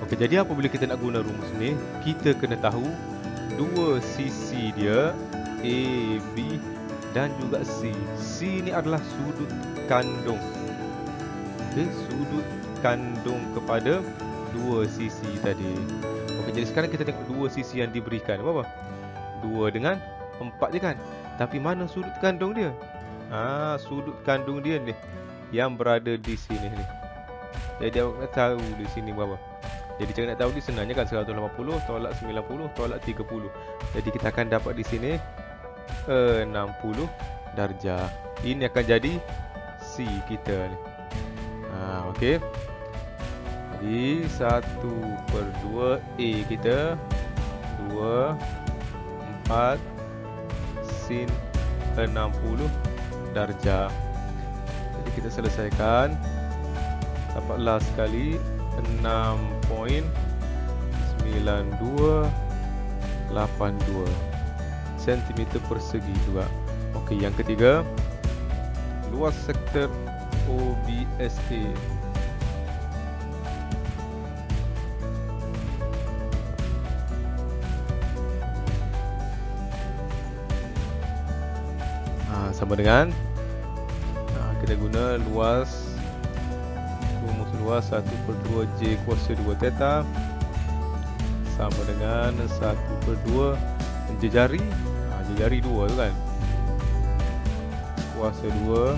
Okey, jadi apabila kita nak guna rumus ni, kita kena tahu dua sisi dia, A, B dan juga C. C ni adalah sudut kandung. Okey, sudut kandung kepada dua sisi tadi. Okey, jadi sekarang kita tengok dua sisi yang diberikan. Berapa? 2 dengan 4 je kan. Tapi mana sudut kandung dia? Sudut kandung dia ni yang berada di sini ni. Jadi awak nak tahu di sini berapa. Jadi cara nak tahu ni senangnya kan, 180 tolak 90 tolak 30. Jadi kita akan dapat di sini 60 darjah. Ini akan jadi C kita ni. Okey. Jadi 1/2 A kita 2 4 sin 60 darjah. Jadi kita selesaikan, dapatlah sekali 6.9282 cm persegi juga. Okey, yang ketiga, luas sektor OBSA. Sama dengan kita guna rumus luas 1/2 J kuasa 2 theta sama dengan 1/2 jejari jejari 2 tu kan, kuasa 2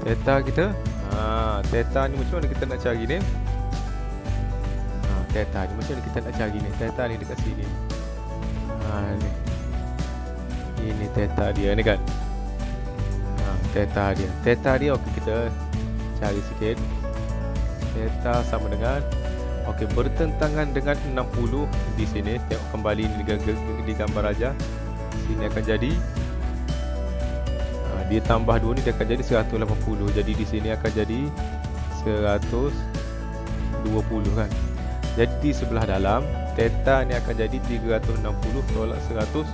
theta kita. Theta ni macam mana kita nak cari ni? Theta ni macam mana kita nak cari ni? Theta ni dekat sini. Ni. Ini theta dia ni kan. Theta dia okey, kita cari sikit. Theta sama dengan, okey, bertentangan dengan 60 di sini. Tengok kembali di gambar aja. Sini akan jadi dia tambah 2 ni, dia akan jadi 180. Jadi di sini akan jadi 120 kan. Jadi sebelah dalam theta ni akan jadi 360 tolak 120.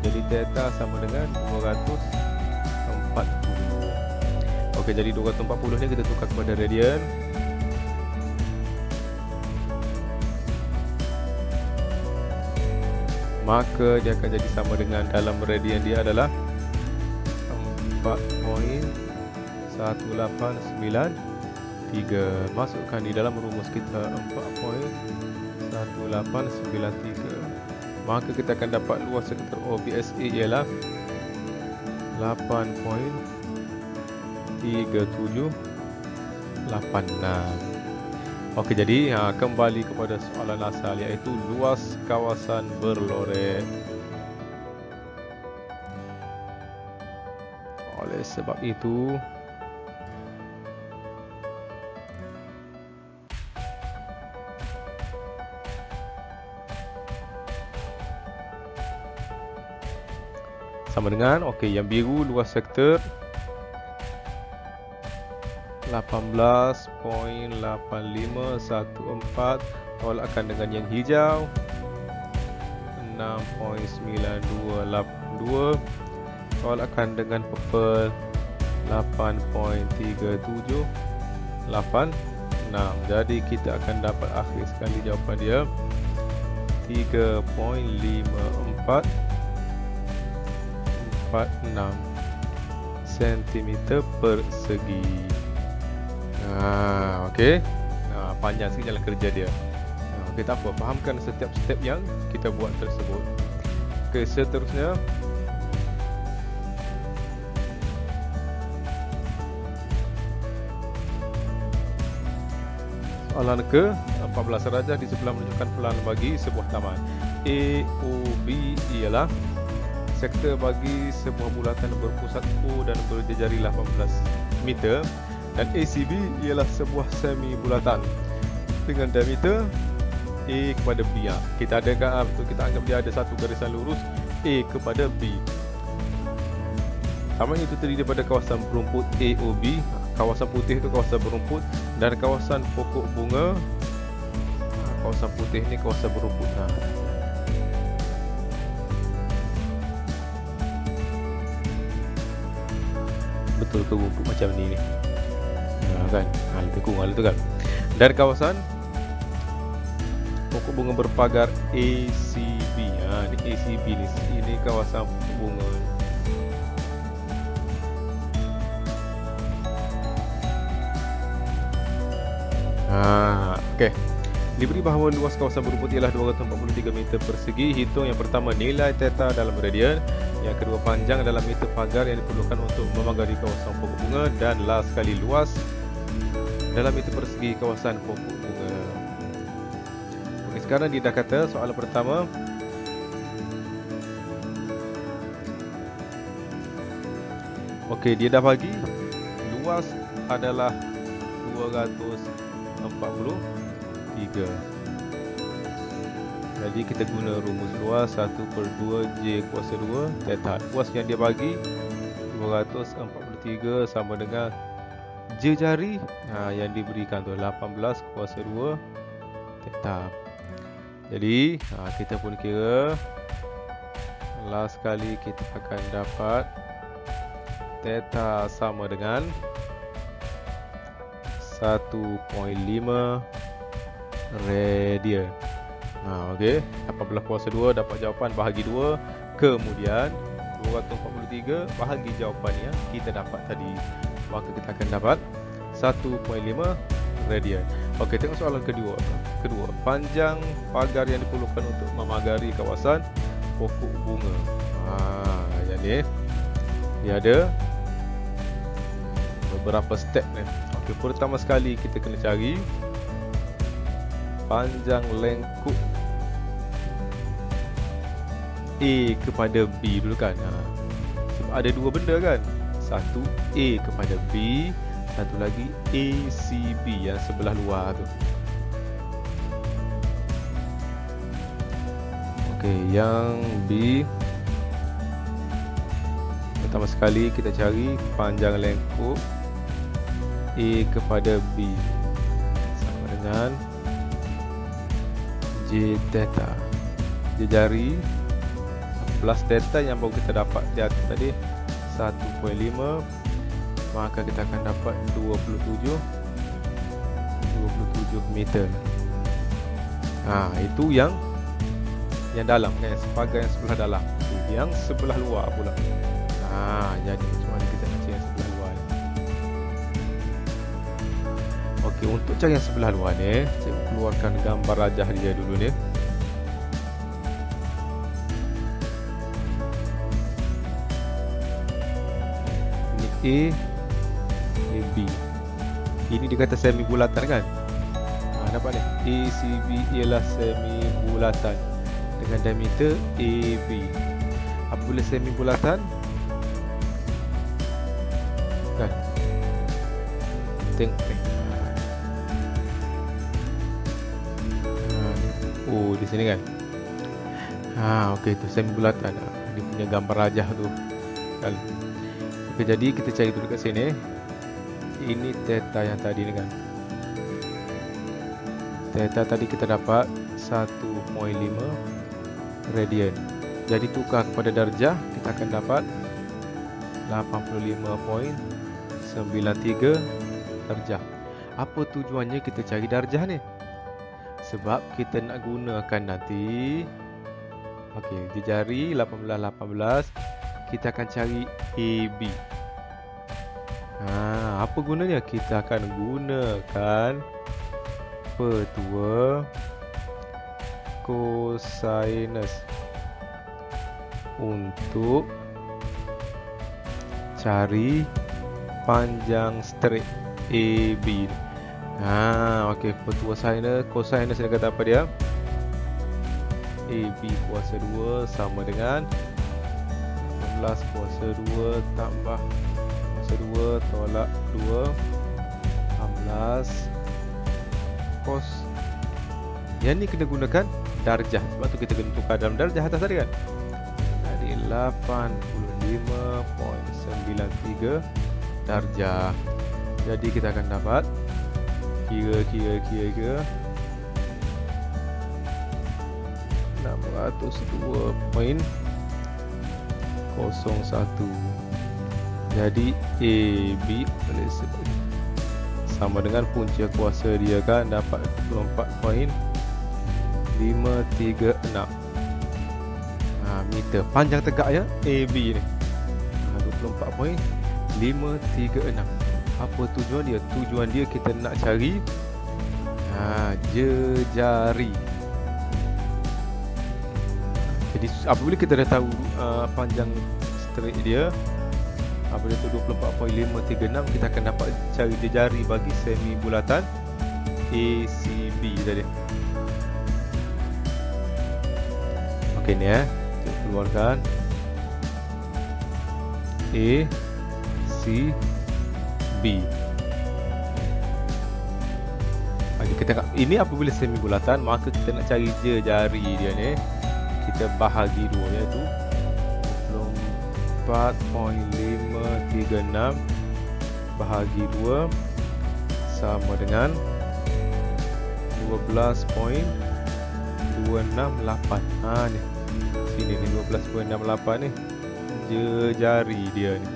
Jadi theta sama dengan 240. Okey, jadi 240 ni kita tukar kepada radian. maka dia akan jadi sama dengan dalam radian dia adalah 4.1893. Masukkan di dalam rumus kita 4.1893. Maka kita akan dapat luas sektor OBSA ialah 8.3786. Okey, jadi kembali kepada soalan asal, iaitu luas kawasan berloret. Oleh sebab itu, sama dengan, okey, yang biru luas sektor 18.8514 tolakkan dengan yang hijau 6.9282 tolakkan dengan purple 8.3786. Jadi kita akan dapat akhir sekali jawapan dia 3.5446 cm persegi. Okey. Panjang sikit jalan kerja dia. Okey, tak apa, fahamkan setiap step yang kita buat tersebut. Okey, seterusnya soalan ke-14. Rajah di sebelah menunjukkan pelan bagi sebuah taman. AOB ialah sektor bagi sebuah bulatan berpusat O dan berjejari 18 meter, dan ACB ialah sebuah semi bulatan dengan diameter A kepada B. Kita ada betul, kita anggap dia ada satu garisan lurus A kepada B. Taman itu terdiri daripada kawasan berumput AOB, kawasan putih itu kawasan berumput, dan kawasan pokok bunga. Kawasan putih ni kawasan berumput. Betul ke rumput macam ni kan? Lebih kurang tu kan. Dan kawasan pokok bunga berpagar ACB. Ni ACB ni, ini kawasan pokok bunga. Okey. Diberi bahawa luas kawasan berumput ialah 243 meter persegi. Hitung yang pertama nilai theta dalam radian, yang kedua panjang dalam meter pagar yang diperlukan untuk memagari kawasan pokok bunga, dan last sekali luas dalam meter persegi kawasan pokok bunga. Okey, sekarang dia dah kata soalan pertama okey, dia dah bagi luas adalah 243. Jadi kita guna rumus luas 1/2 J kuasa 2 theta. Luas yang dia bagi 243 sama dengan J jari yang diberikan tu 18 kuasa 2 theta. Jadi kita pun kira last sekali kita akan dapat theta sama dengan 1.5 radian. Okey, 18 kuasa 2 dapat jawapan bahagi 2. Kemudian 243 bahagi jawapan yang kita dapat tadi. Maka kita akan dapat 1.5 radian. Okey, tengok soalan kedua. Panjang pagar yang diperlukan untuk memagari kawasan pokok bunga. Jadi dia ada beberapa step ni. Okey, pertama sekali kita kena cari panjang lengkuk A kepada B dulu kan. Sebab ada dua benda kan. Satu A kepada B, satu lagi ACB yang sebelah luar tu. Okey, yang B pertama sekali kita cari panjang lengkuk A kepada B sama dengan J theta. J jari plus theta yang baru kita dapat di atas tadi 1.5, maka kita akan dapat 27 meter. Itu yang yang dalam kan, sepagar yang sebelah dalam. Yang sebelah luar pula. Jadi macam mana kita nak cari yang sebelah luar ni? Okey, untuk cari yang sebelah luar ni, saya keluarkan gambar rajah dia dulu ni. Ini A, ini B. Ini dia kata semi bulatan kan? Nampak ni? ACB ialah semi bulatan dengan diameter AB. Apabila semi bulatan kan? Tengok ni. Oh, di sini kan? Okey, tu semi bulatan. Dia punya gambar rajah tu kan? Okey, jadi kita cari dulu kat sini. Ini theta yang tadi ni kan. Theta tadi kita dapat 1.5 radian. Jadi tukar kepada darjah, kita akan dapat 85.93 darjah. Apa tujuannya kita cari darjah ni? Sebab kita nak gunakan nanti. Okey, di jari 18, kita akan cari AB. Apa gunanya? Kita akan gunakan petua kosinus untuk cari panjang straight AB. Okey, petua kosinus dia kata apa dia? AB kuasa 2 sama dengan 18 kuasa 2 tambah kuasa 2 tolak 2 16 cos. Yang ni kena gunakan darjah. Sebab tu kita kena tukar dalam darjah atas tadi kan. Jadi 85.93 darjah. Jadi kita akan dapat kira 602.01. Jadi AB boleh sebut sama dengan punca kuasa dia kan, dapat 24.536 meter. Panjang tegaknya AB ni 24.536. Apa tujuan dia? Tujuan dia kita nak cari jejari. Jadi apabila kita dah tahu panjang straight dia, apabila tu 24.536, kita akan dapat cari jejari bagi semi bulatan ACB tadi. Okey ni kita keluarkan ACB. Kita tengok ini apabila semi bulatan, maka kita nak cari jejari dia ni, kita bahagi dua, iaitu 24.536 bahagi 2 sama dengan 12.268. Ni sini ni 12.68 ni jejari dia ni.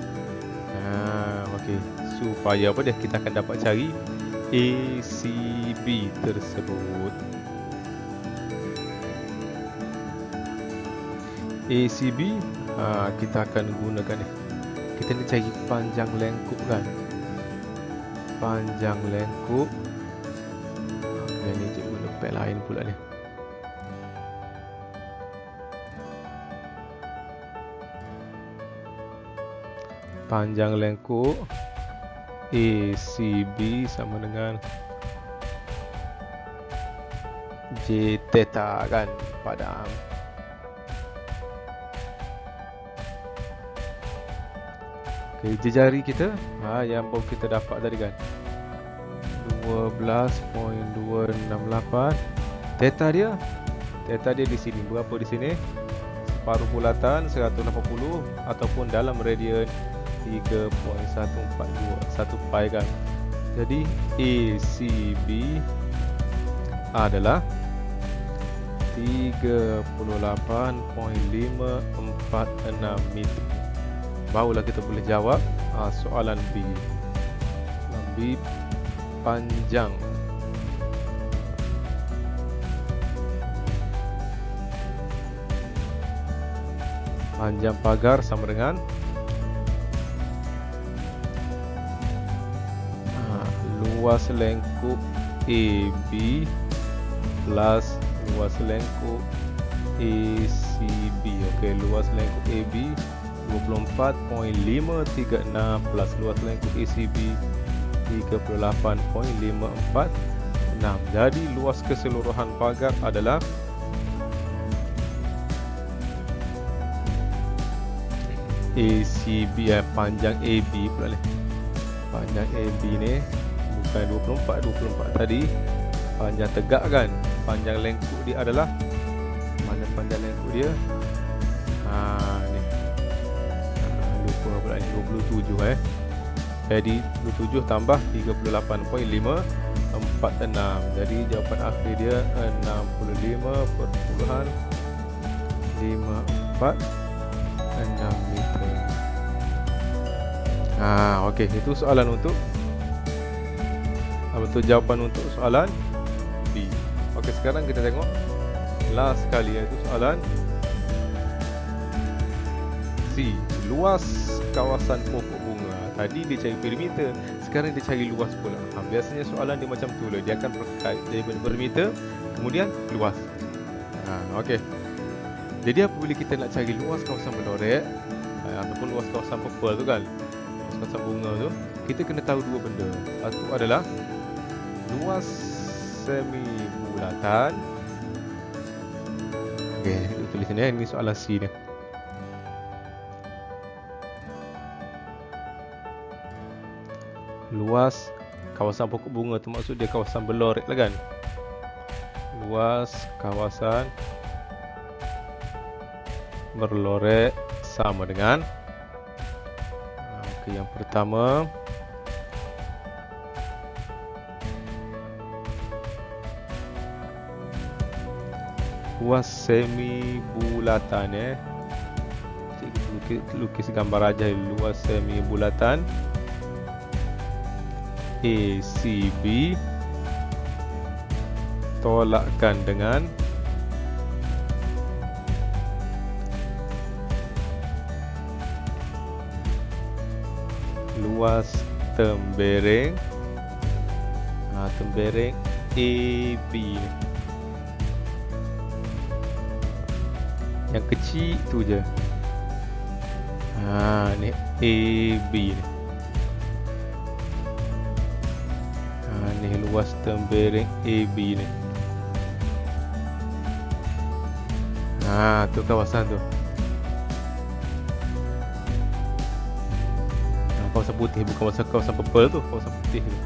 Okey, supaya apa dia, kita akan dapat cari ACB tersebut. ACB kita akan gunakan ni. Kita nak cari panjang lengkup kan. Panjang lengkup. Yang ni cikgu guna pad lain pula ni. Panjang lengkup ACB sama dengan J theta kan, padam. Okay, jejari kita yang baru kita dapat tadi kan 12.268. Theta dia di sini berapa di sini? Separuh bulatan 180 ataupun dalam radian 3.142 1 pi kan. Jadi ACB adalah 38.546 meter. Barulah kita boleh jawab soalan B. B panjang Panjang pagar sama dengan luas lengkuk AB plus luas lengkuk ACB. Okey, luas lengkuk AB 24.536 plus luas lengkuk ACB 38.546. Jadi luas keseluruhan pagar adalah ACB, panjang AB pula ni. Panjang AB ni bukan 24 tadi. Panjang tegak kan. Panjang lengkuk dia adalah, mana panjang lengkuk dia? Ni. Lupa pula ni, 27 Jadi 27 tambah 38.546. Jadi jawapan akhir dia 65.546 meter. Okey, itu soalan untuk jawapan untuk soalan B. Okey, sekarang kita tengok last sekali, iaitu soalan C. Luas kawasan pokok bunga. Tadi dia cari perimeter, sekarang dia cari luas pula. Biasanya soalan dia macam tu lah. Dia akan berkait daripada perimeter kemudian luas. Okey. Jadi apabila kita nak cari luas kawasan berlorek ataupun luas kawasan purple tu kan, luas kawasan bunga tu, kita kena tahu dua benda. Satu adalah luas semi bulatan. Okey, kita tulis sini. Ini soalan C ni. Luas kawasan pokok bunga tu maksud dia kawasan berlorek lah kan. Luas kawasan berlorek sama dengan okey, yang pertama luas semi bulatan lukis gambar aja. Luas semi bulatan ACB tolakkan dengan luas tembereng tembereng AB. Yang kecil tu je. Ni AB ni. Ni luas tembereng AB ni. Tu kawasan tu. Kawasan putih, bukan kawasan purple tu, kawasan putih tu.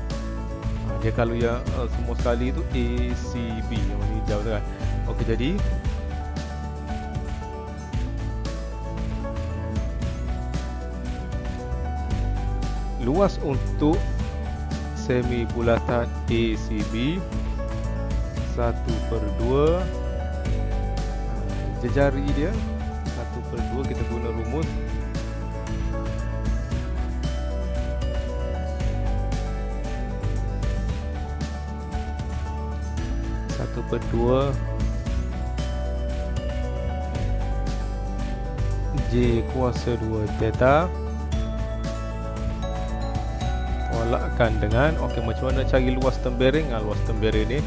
Dia kalau yang semua sekali tu ACB, yang warna hijau tu kan. Okey, jadi luas untuk semi bulatan ACB 1/2 jejari dia 1/2, kita guna rumus J kuasa 2 theta tolakkan dengan, okey, macam mana cari luas tembereng? Luas tembereng ni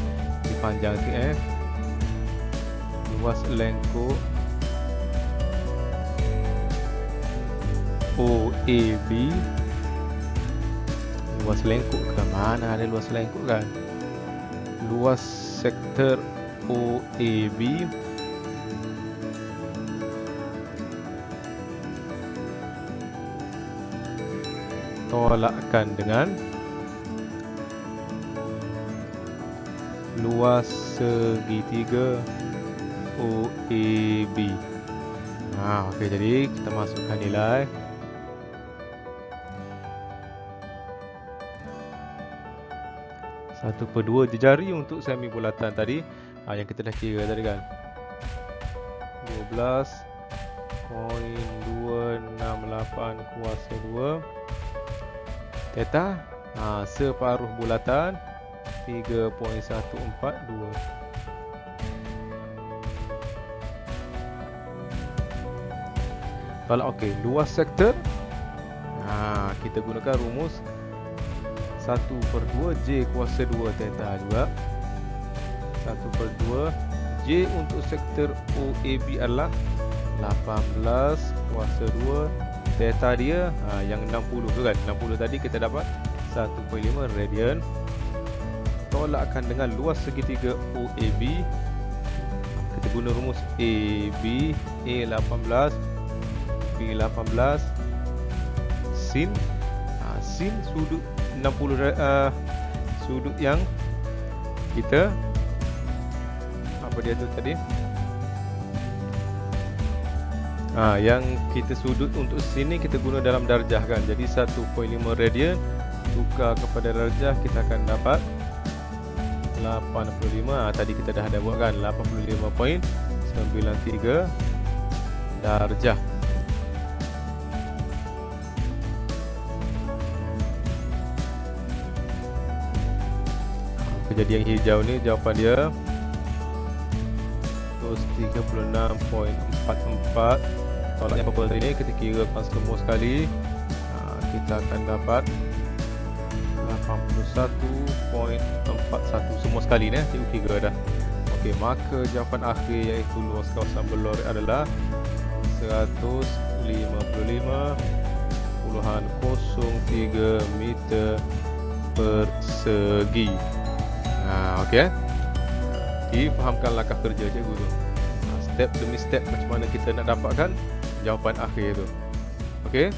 dipanjang sikit luas lengkuk OAB. Luas lengkuk ke mana ada luas lengkuk kan? Luas sektor OAB tolakkan dengan luas segitiga OAB. Okey, jadi kita masukkan nilai. Satu per 2 jejari untuk semi bulatan tadi, yang kita dah kira tadi kan, 12.268 kuasa 2 theta separuh bulatan 3.142. Tolak okey. Luas sektor. Kita gunakan rumus 1/2 J kuasa 2 theta juga. 1/2 J untuk sektor OAB adalah 18 kuasa 2 theta dia yang 60 tu kan. 60 tadi kita dapat 1.5 radian. Tolakkan dengan luas segitiga OAB. Kita guna rumus AB A18 B18 sin sin sudut 60 sudut yang kita apa dia tu tadi yang kita sudut untuk sini kita guna dalam darjah kan. Jadi 1.5 radian tukar kepada darjah kita akan dapat 85. Tadi kita dah ada buat kan, 85.93 darjah. Jadi yang hijau ni jawapan dia 136.44. Tolak yang purple ini kita kirakan semua sekali, kita akan dapat 81.41 semua sekali ni. Cikgu kira dah. Okey, maka jawapan akhir iaitu luas kawasan berlori adalah 155.03 meter persegi. Okey. Difahamkan langkah kerja cikgu tu. Step demi step macam mana kita nak dapatkan jawapan akhir tu. Okey.